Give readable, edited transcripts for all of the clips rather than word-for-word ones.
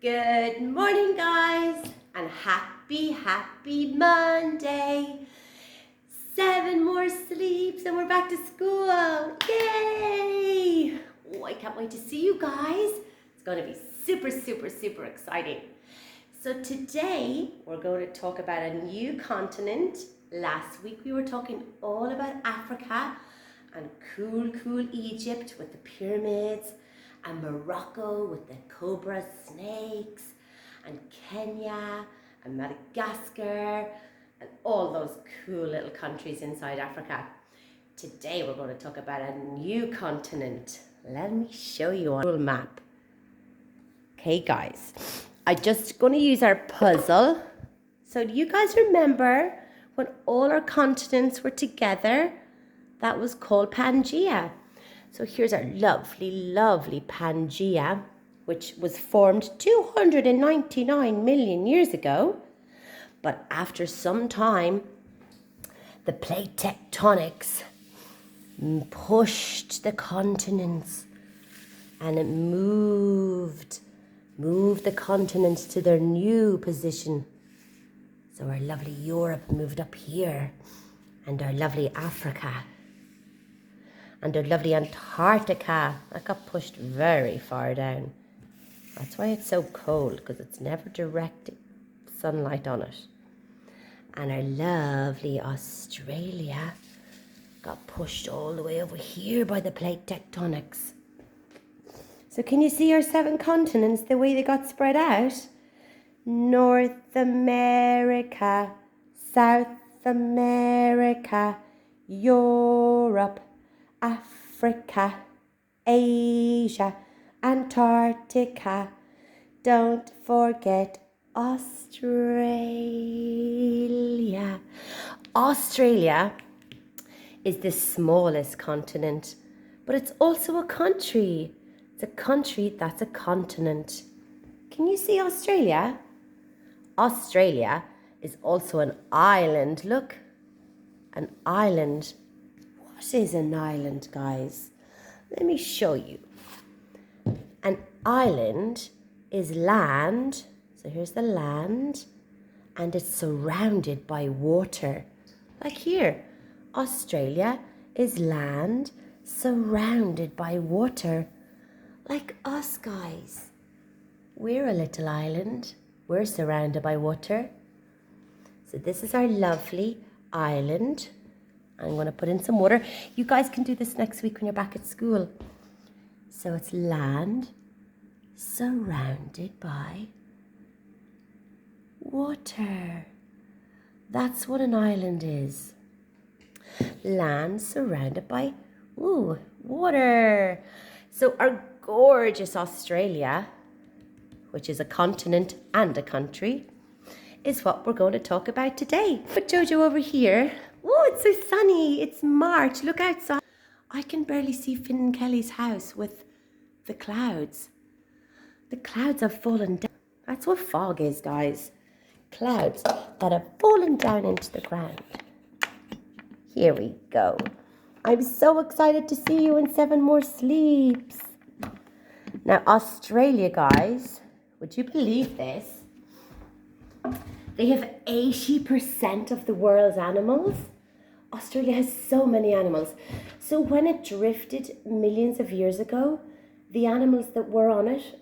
Good morning, guys, and happy Monday. 7 more sleeps and we're back to school. Yay! Oh, I can't wait to see you guys. It's going to be super exciting. So today we're going to talk about a new continent. Last week we were talking all about Africa and cool Egypt with the pyramids, and Morocco with the cobra snakes, and Kenya and Madagascar and all those cool little countries inside Africa. Today we're going to talk about a new continent. Let me show you on a map. Okay guys, I'm just going to use our puzzle. So do you guys remember when all our continents were together? That was called Pangaea. So here's our lovely Pangaea, which was formed 299 million years ago. But after some time, the plate tectonics pushed the continents and it moved the continents to their new position. So our lovely Europe moved up here, and our lovely Africa and our lovely Antarctica, that got pushed very far down. That's why it's so cold, because it's never direct sunlight on it. And our lovely Australia got pushed all the way over here by the plate tectonics. So can you see our 7 continents, the way they got spread out? North America, South America, Europe, Africa, Asia, Antarctica. Don't forget Australia. Australia is the smallest continent, but it's also a country. It's a country that's a continent. Can you see Australia? Australia is also an island. Look, an island. What is an island, guys? Let me show you. An island is land. So here's the land, and it's surrounded by water. Like here, Australia is land surrounded by water. Like us, guys. We're a little island. We're surrounded by water. So this is our lovely island. I'm going to put in some water. You guys can do this next week when you're back at school. So it's land surrounded by water. That's what an island is. Land surrounded by water. So our gorgeous Australia, which is a continent and a country, is what we're going to talk about today. Put Jojo over here. Oh, it's so sunny. It's March. Look outside. I can barely see Finn and Kelly's house with the clouds. The clouds have fallen down. That's what fog is, guys. Clouds that have fallen down into the ground. Here we go. I'm so excited to see you in 7 more sleeps. Now, Australia, guys, would you believe this? They have 80% of the world's animals. Australia has so many animals. So when it drifted millions of years ago, the animals that were on it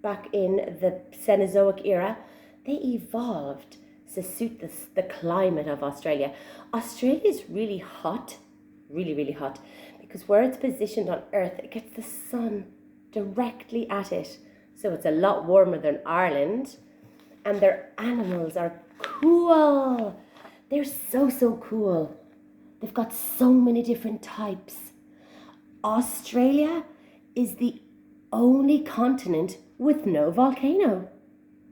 back in the Cenozoic era, they evolved to suit the climate of Australia. Australia is really hot, really hot, because where it's positioned on Earth, it gets the sun directly at it. So it's a lot warmer than Ireland. And their animals are cool. They're so cool. They've got so many different types. Australia is the only continent with no volcano.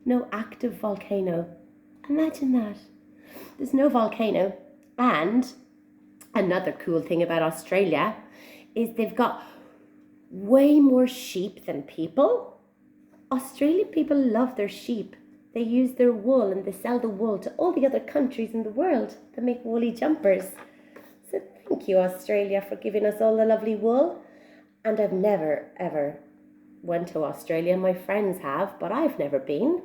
No active volcano. Imagine that. There's no volcano. And another cool thing about Australia is they've got way more sheep than people. Australian people love their sheep. They use their wool and they sell the wool to all the other countries in the world that make woolly jumpers. So thank you, Australia, for giving us all the lovely wool. And I've never, ever went to Australia. My friends have, but I've never been.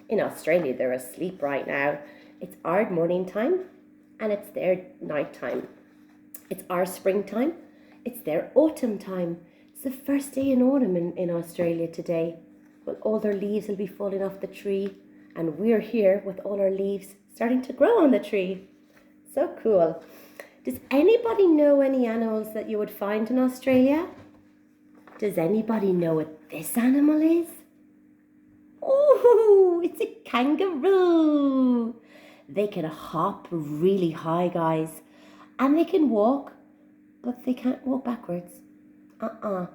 In Australia, they're asleep right now. It's our morning time and it's their night time. It's our springtime. It's their autumn time. It's the first day in autumn in Australia today. Well, all their leaves will be falling off the tree, and we're here with all our leaves starting to grow on the tree. So cool. Does anybody know any animals that you would find in Australia? Does anybody know what this animal is? Oh, it's a kangaroo. They can hop really high, guys, and they can walk, but they can't walk backwards.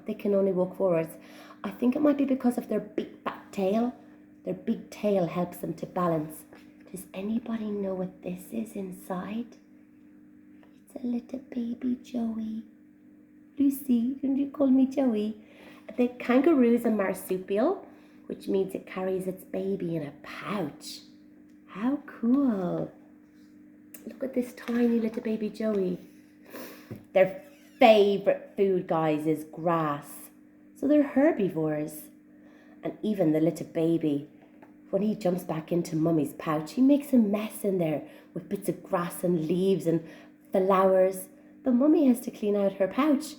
They can only walk forwards. I think it might be because of their big fat tail. Their big tail helps them to balance. Does anybody know what this is inside? It's a little baby Joey. Lucy, didn't you call me Joey? The kangaroo is a marsupial, which means it carries its baby in a pouch. How cool. Look at this tiny little baby Joey. Their favourite food, guys, is grass. So they're herbivores. And even the little baby, when he jumps back into mummy's pouch, he makes a mess in there with bits of grass and leaves and flowers. But mummy has to clean out her pouch.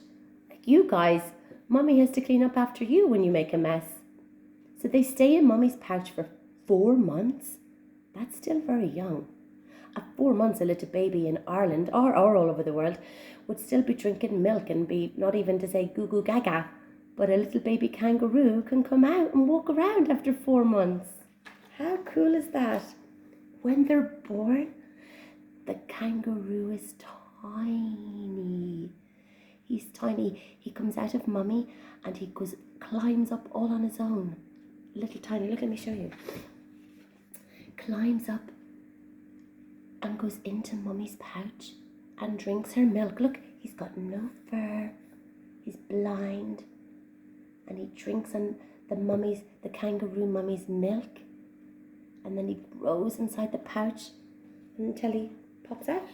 Like you guys, mummy has to clean up after you when you make a mess. So they stay in mummy's pouch for 4 months. That's still very young. At 4 months, a little baby in Ireland or all over the world would still be drinking milk and be not even to say goo goo gaga. But a little baby kangaroo can come out and walk around after 4 months. How cool is that? When they're born, the kangaroo is tiny. He's tiny. He comes out of mummy and he climbs up all on his own. Little tiny, look, let me show you. Climbs up and goes into mummy's pouch and drinks her milk. Look, he's got no fur. He's blind. And he drinks on the kangaroo mummy's milk. And then he grows inside the pouch until he pops out.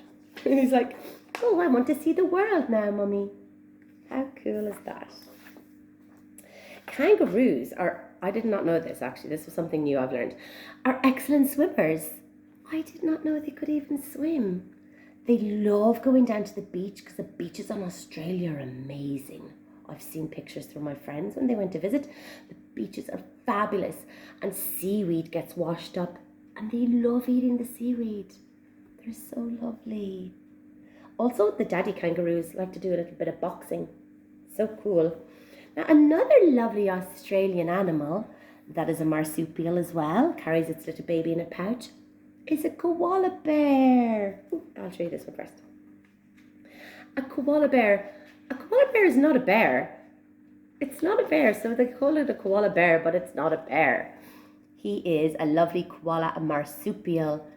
And he's like, oh, I want to see the world now, mummy. How cool is that? Kangaroos are, I did not know this actually, this was something new I've learned, are excellent swimmers. I did not know they could even swim. They love going down to the beach because the beaches in Australia are amazing. I've seen pictures from my friends when they went to visit. The beaches are fabulous and seaweed gets washed up and they love eating the seaweed. They're so lovely. Also, the daddy kangaroos like to do a little bit of boxing. So cool. Now, another lovely Australian animal that is a marsupial as well, carries its little baby in a pouch, is a koala bear. Ooh, I'll show you this one first. A koala bear. A koala bear is not a bear. It's not a bear, so they call it a koala bear, but it's not a bear. He is a lovely koala, a marsupial,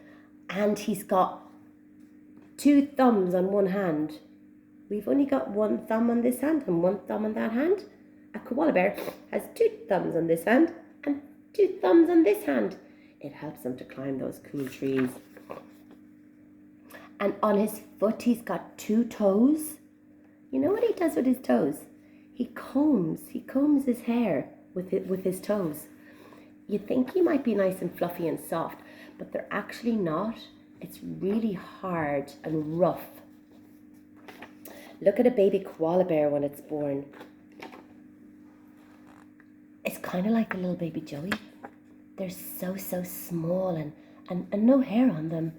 and he's got 2 thumbs on one hand. We've only got 1 thumb on this hand and 1 thumb on that hand. A koala bear has 2 thumbs on this hand and 2 thumbs on this hand. It helps them to climb those cool trees. And on his foot, he's got 2 toes. You know what he does with his toes? He combs his hair with his toes. You'd think he might be nice and fluffy and soft, but they're actually not. It's really hard and rough. Look at a baby koala bear when it's born. It's kind of like a little baby Joey. They're so small and no hair on them.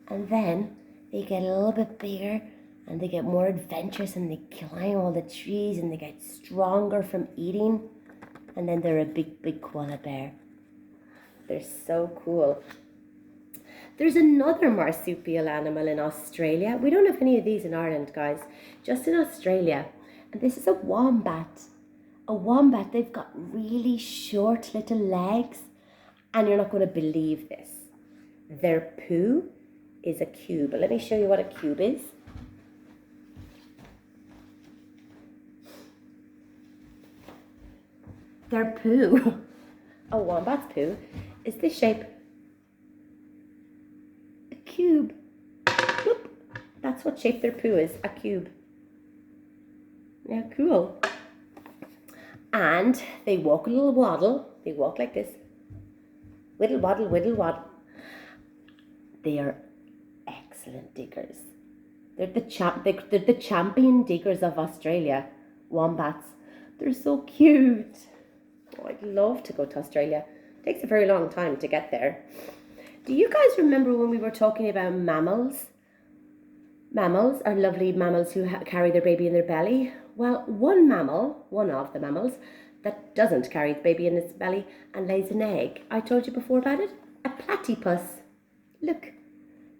And then they get a little bit bigger and they get more adventurous and they climb all the trees and they get stronger from eating. And then they're a big koala bear. They're so cool. There's another marsupial animal in Australia. We don't have any of these in Ireland, guys, just in Australia. And this is a wombat. A wombat, they've got really short little legs. And you're not going to believe this. Their poo is a cube. Let me show you what a cube is. Their poo, a wombat's poo, is this shape. A cube. Whoop. That's what shape their poo is, a cube. Yeah, cool. And they walk a little waddle. They walk like this. Whittle waddle, whittle waddle. They are excellent diggers. They're the champion diggers of Australia. Wombats. They're so cute. Oh, I'd love to go to Australia. It takes a very long time to get there. Do you guys remember when we were talking about mammals? Mammals are lovely mammals who carry their baby in their belly. Well, one of the mammals that doesn't carry its baby in its belly and lays an egg. I told you before about it. A platypus. Look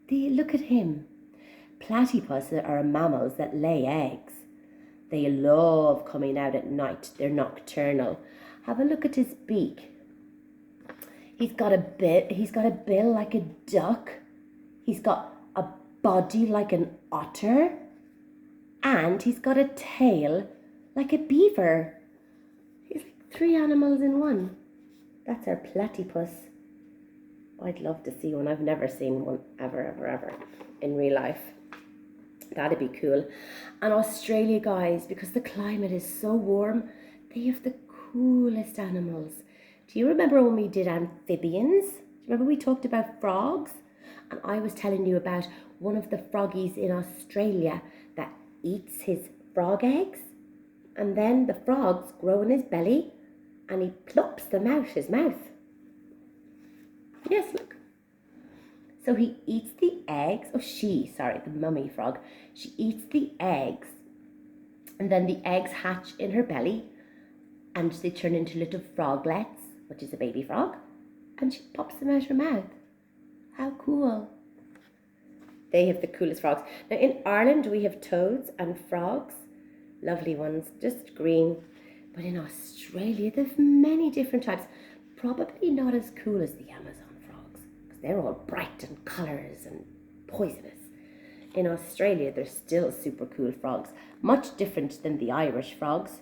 at him. Platypus are mammals that lay eggs. They love coming out at night. They're nocturnal. Have a look at his beak. He's got a bill like a duck. He's got a body like an otter. And he's got a tail like a beaver. He's like 3 animals in one. That's our platypus. I'd love to see one. I've never seen one ever in real life. That'd be cool. And Australia, guys, because the climate is so warm, they have the coolest animals. Do you remember when we did amphibians? Do you remember we talked about frogs? And I was telling you about one of the froggies in Australia that eats his frog eggs. And then the frogs grow in his belly and he plops them out his mouth. Yes, look. So he eats the eggs. The mummy frog. She eats the eggs. And then the eggs hatch in her belly. And they turn into little froglets, which is a baby frog. And she pops them out her mouth. How cool. They have the coolest frogs. Now in Ireland, we have toads and frogs. Lovely ones, just green. But in Australia, they have many different types. Probably not as cool as the Amazon frogs, because they're all bright and colours and poisonous. In Australia, they're still super cool frogs, much different than the Irish frogs.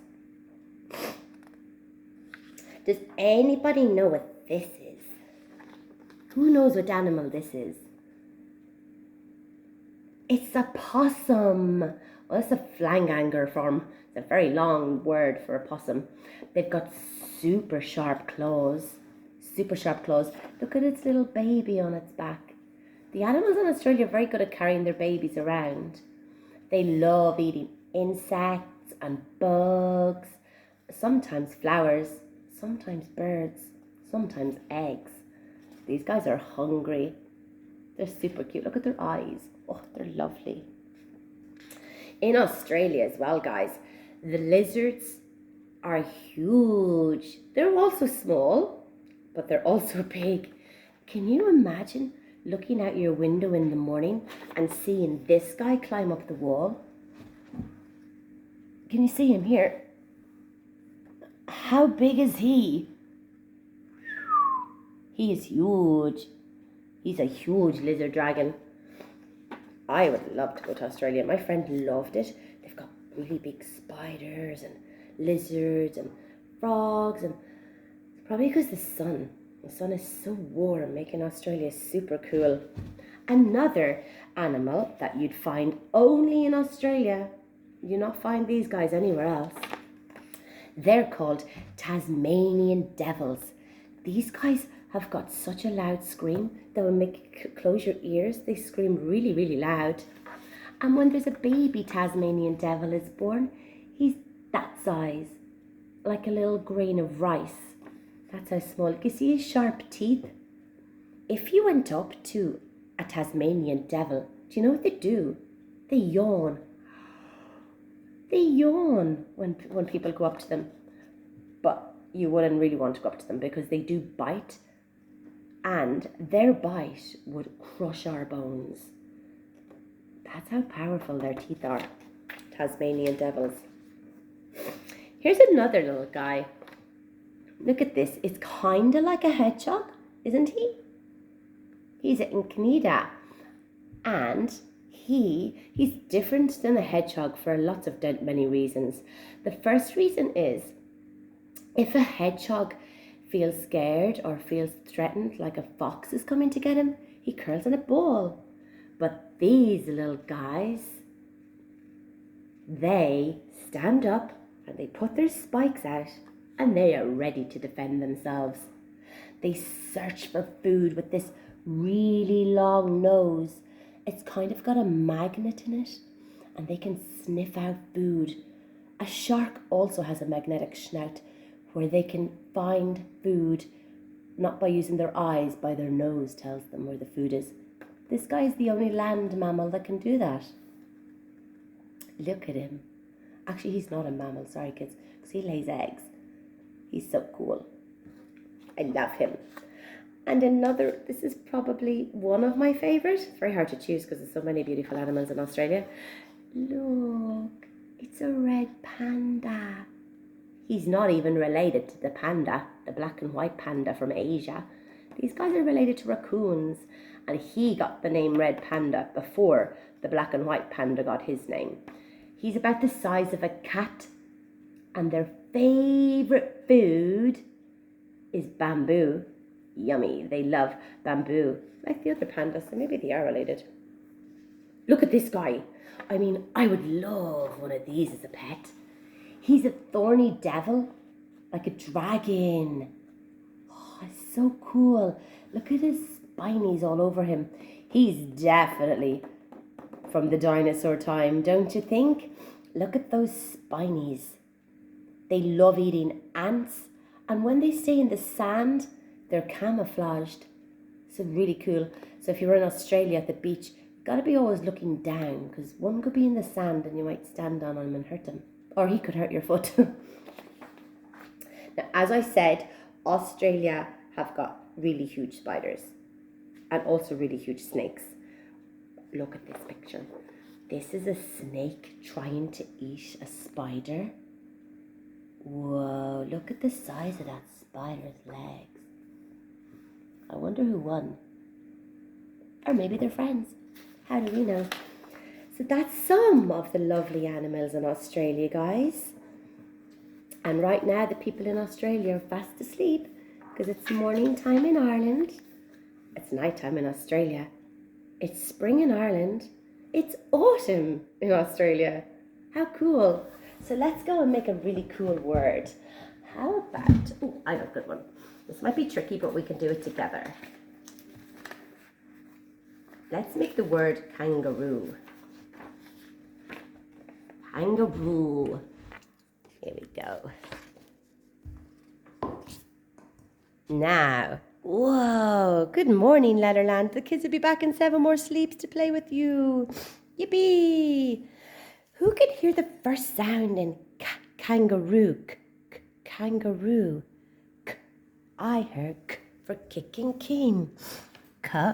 Does anybody know what this is? Who knows what animal this is? It's a possum. Well, it's a flanganger form. It's a very long word for a possum. They've got super sharp claws. Look at its little baby on its back. The animals in Australia are very good at carrying their babies around. They love eating insects and bugs, sometimes flowers, sometimes birds, sometimes eggs. These guys are hungry. They're super cute. Look at their eyes. Oh, they're lovely. In Australia as well, guys, the lizards are huge. They're also small, but they're also big. Can you imagine looking out your window in the morning and seeing this guy climb up the wall? Can you see him here? How big is he? He is huge. He's a huge lizard dragon. I would love to go to Australia. My friend loved it. They've got really big spiders and lizards and frogs, and probably because the sun is so warm, making Australia super cool. Another animal that you'd find only in Australia. You not find these guys anywhere else. They're called Tasmanian devils. These guys have got such a loud scream that will make you close your ears. They scream really, really loud. And when there's a baby Tasmanian devil is born, he's that size, like a little grain of rice. That's how small. You can see his sharp teeth. If you went up to a Tasmanian devil, do you know what they do? They yawn. They yawn when people go up to them. But you wouldn't really want to go up to them because they do bite. And their bite would crush our bones. That's how powerful their teeth are. Tasmanian devils. Here's another little guy. Look at this. It's kind of like a hedgehog, isn't he? He's an Incnida. And he's different than a hedgehog for lots of many reasons. The first reason is if a hedgehog feels scared or feels threatened, like a fox is coming to get him, he curls in a ball. But these little guys, they stand up and they put their spikes out and they are ready to defend themselves. They search for food with this really long nose. It's kind of got a magnet in it, and they can sniff out food. A shark also has a magnetic snout where they can find food, not by using their eyes, by their nose tells them where the food is. This guy is the only land mammal that can do that. Look at him. Actually, he's not a mammal, sorry kids, because he lays eggs. He's so cool. I love him. And another, this is probably one of my favourite. It's very hard to choose because there's so many beautiful animals in Australia. Look, it's a red panda. He's not even related to the panda, the black and white panda from Asia. These guys are related to raccoons, and he got the name red panda before the black and white panda got his name. He's about the size of a cat, and their favourite food is bamboo. Yummy, they love bamboo, like the other pandas, so maybe they are related. Look at this guy. I mean, I would love one of these as a pet. He's a thorny devil, like a dragon. Oh, it's so cool. Look at his spinies all over him. He's definitely from the dinosaur time, don't you think? Look at those spinies. They love eating ants, and when they stay in the sand, they're camouflaged. So really cool. So if you're in Australia at the beach, you've got to be always looking down, because one could be in the sand and you might stand on him and hurt him. Or he could hurt your foot. Now, as I said, Australia have got really huge spiders and also really huge snakes. Look at this picture. This is a snake trying to eat a spider. Whoa, look at the size of that spider's legs. I wonder who won. Or maybe they're friends. How do we know? So that's some of the lovely animals in Australia, guys. And right now the people in Australia are fast asleep because it's morning time in Ireland. It's night time in Australia. It's spring in Ireland. It's autumn in Australia. How cool. So let's go and make a really cool word. How about, oh, I have a good one. This might be tricky, but we can do it together. Let's make the word kangaroo. Kangaroo. Here we go. Now, whoa, good morning, Letterland. The kids will be back in 7 more sleeps to play with you. Yippee! Who could hear the first sound in kangaroo? Kangaroo. I heard k for kicking king. K.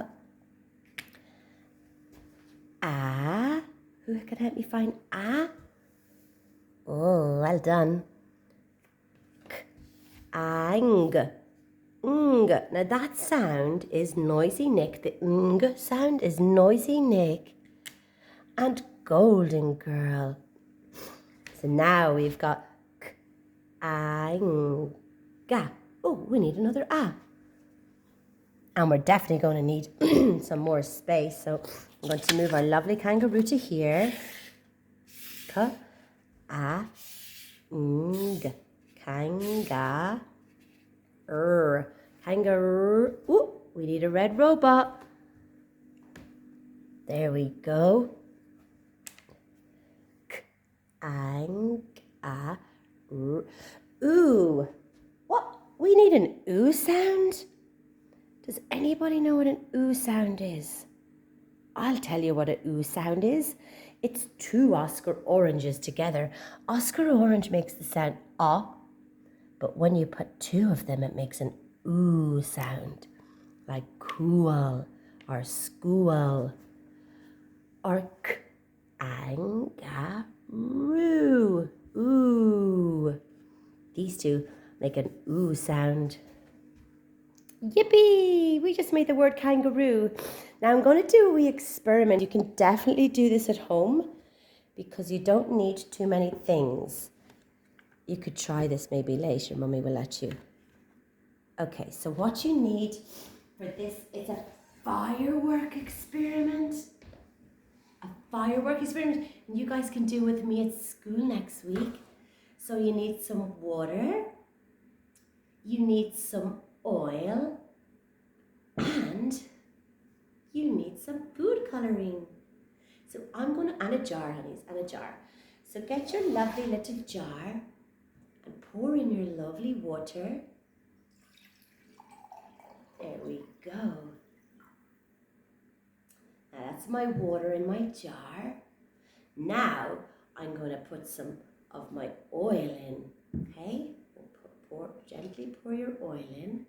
Ah. Who can help me find ah? Oh, well done. K-ang. Ng. Now that sound is Noisy Nick. The ng sound is Noisy Nick and Golden Girl. So now we've got k-ang. Oh, we need another ah. And we're definitely going to need some more space. So I'm going to move our lovely kangaroo to here. K-a-ng. Kanga. Kangaroo. Ooh, we need a red robot. There we go. K-ang. Ooh. What? We need an ooh sound? Does anybody know what an ooh sound is? I'll tell you what an ooh sound is. It's 2 Oscar oranges together. Oscar orange makes the sound ah, but when you put 2 of them, it makes an ooh sound, like cool or school or kangaroo. Ooh. These 2 make an ooh sound. Yippee! We just made the word kangaroo. Now I'm going to do a wee experiment. You can definitely do this at home because you don't need too many things. You could try this maybe later. Mummy will let you. Okay, so what you need for this is a firework experiment. A firework experiment. And you guys can do with me at school next week. So you need some water. you need some oil, and you need some food colouring. So I'm going to, and a jar, honeys, and a jar. So get your lovely little jar and pour in your lovely water. There we go. Now that's my water in my jar. Now I'm going to put some of my oil in, okay? Gently pour your oil in.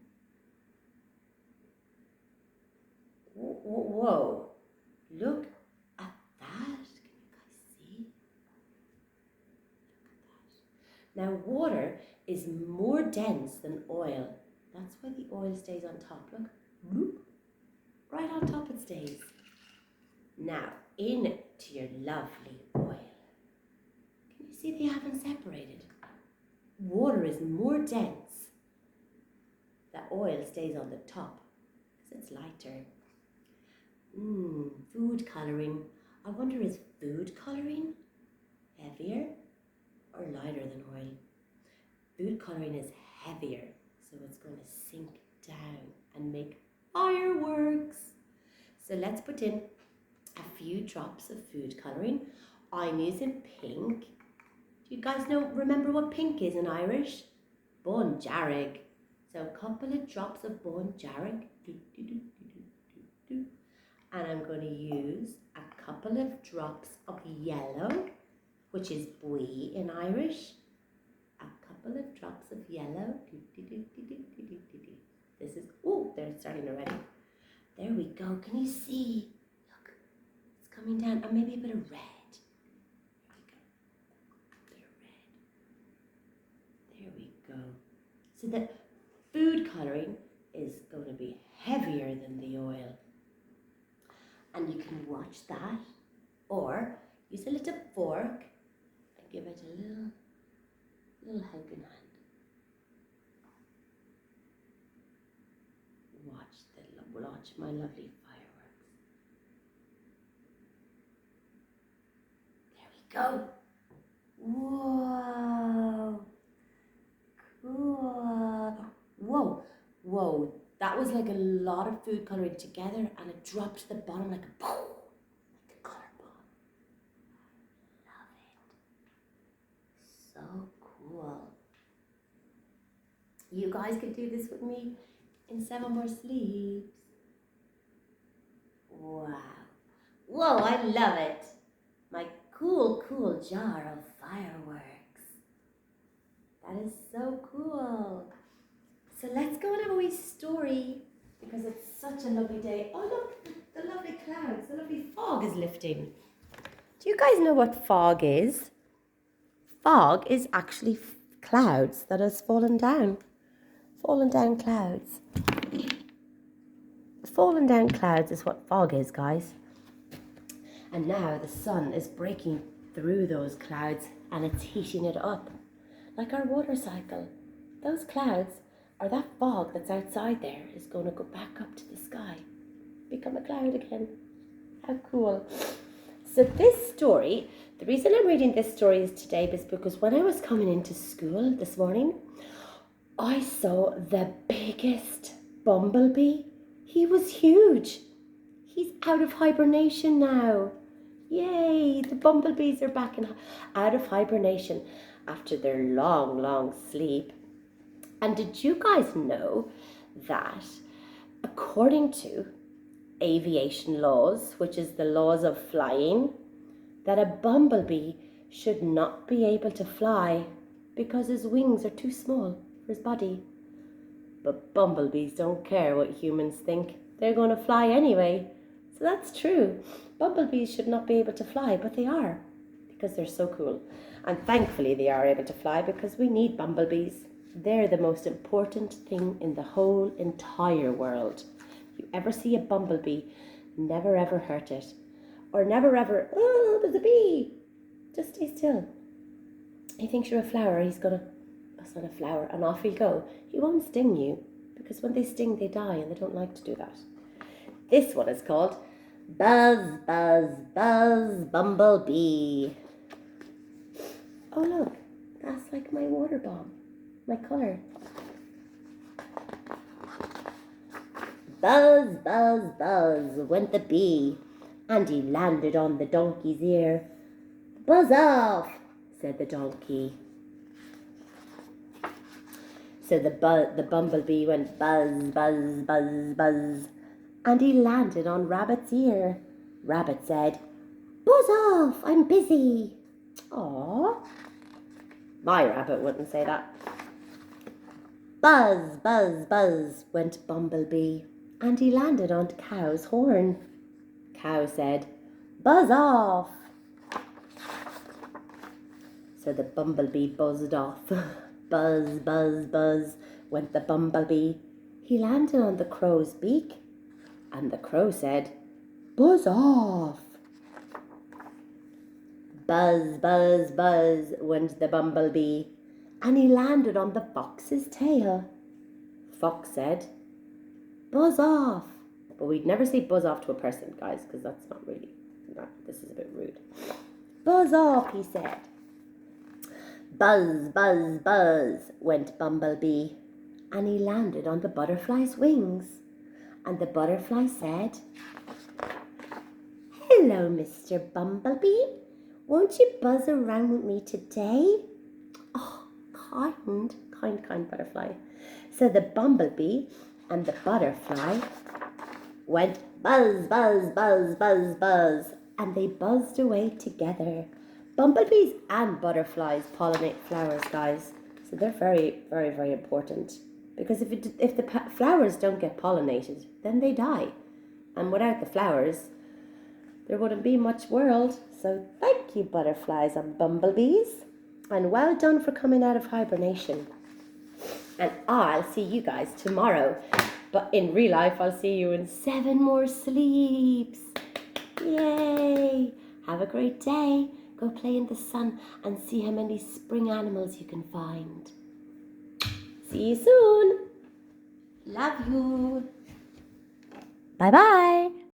Whoa, whoa, whoa. Look at that. Can you guys see? Look at that. Now water is more dense than oil. That's why the oil stays on top. Look. Whoop. Right on top it stays. Now into your lovely oil. Can you see they haven't separated? Water is more dense. The oil stays on the top because it's lighter. Food colouring. I wonder, is food colouring heavier or lighter than oil? Food colouring is heavier, so it's going to sink down and make fireworks. So let's put in a few drops of food colouring. I'm using pink. Do you guys remember what pink is in Irish? Bun jarrig. So a couple of drops of bun jarrig. And I'm going to use a couple of drops of yellow, which is bui in Irish. A couple of drops of yellow. This is, oh, they're starting already. There we go. Can you see? Look, it's coming down. And maybe a bit of red. There we go. So the food colouring is going to be heavier than the oil. And you can watch that, or use a little fork and give it a little helping hand. Watch my lovely fireworks. There we go. Whoa, cool. Whoa, whoa. That was like a lot of food colouring together, and it dropped to the bottom like a boom, like a colour bomb. Love it. So cool. You guys could do this with me in 7 more sleeps. Wow. Whoa, I love it. My cool jar of fireworks. That is so cool. So let's go and have a wee story, because it's such a lovely day. Oh look, the lovely clouds, the lovely fog is lifting. Do you guys know what fog is? Fog is actually clouds that has fallen down. Fallen down clouds. Fallen down clouds is what fog is, guys. And now the sun is breaking through those clouds and it's heating it up. Like our water cycle. Those clouds, or that fog that's outside there, is going to go back up to the sky. Become a cloud again. How cool. So this story, the reason I'm reading this story is today is because when I was coming into school this morning, I saw the biggest bumblebee. He was huge. He's out of hibernation now. Yay, the bumblebees are back out of hibernation after their long sleep. And did you guys know that according to aviation laws, which is the laws of flying, that a bumblebee should not be able to fly because his wings are too small for his body? But bumblebees don't care what humans think. They're going to fly anyway. So that's true. Bumblebees should not be able to fly, but they are, because they're so cool. And thankfully they are able to fly, because we need bumblebees. They're the most important thing in the whole entire world. If you ever see a bumblebee, never ever hurt it. Or never ever, oh, there's a bee. Just stay still. He thinks you're a flower, that's not a flower, and off he'll go. He won't sting you, because when they sting, they die, and they don't like to do that. This one is called Buzz, Buzz, Buzz, Bumblebee. Oh look, that's like my water bomb, my colour. Buzz, buzz, buzz went the bee, and he landed on the donkey's ear. Buzz off, said the donkey. So the bumblebee went buzz, buzz, buzz, buzz, and he landed on Rabbit's ear. Rabbit said, Buzz off, I'm busy. Aww. My rabbit wouldn't say that. Buzz, buzz, buzz went Bumblebee, and he landed on Cow's horn. Cow said, Buzz off. So the bumblebee buzzed off. Buzz, buzz, buzz went the bumblebee. He landed on the crow's beak, and the crow said, Buzz off. Buzz, buzz, buzz went the bumblebee, and he landed on the fox's tail. Fox said, Buzz off. But we'd never say buzz off to a person, guys, because that's not really, this is a bit rude. Buzz off, he said. Buzz, buzz, buzz went Bumblebee, and he landed on the butterfly's wings. And the butterfly said, Hello, Mr. Bumblebee. Won't you buzz around with me today? Oh, kind butterfly. So the bumblebee and the butterfly went buzz, buzz, buzz, buzz, buzz, and they buzzed away together. Bumblebees and butterflies pollinate flowers, guys. So they're very, very, very important. Because if the flowers don't get pollinated, then they die. And without the flowers, there wouldn't be much world. So thank you, butterflies and bumblebees. And well done for coming out of hibernation. And I'll see you guys tomorrow. But in real life, I'll see you in 7 more sleeps. Yay! Have a great day. Go play in the sun and see how many spring animals you can find. See you soon. Love you. Bye-bye.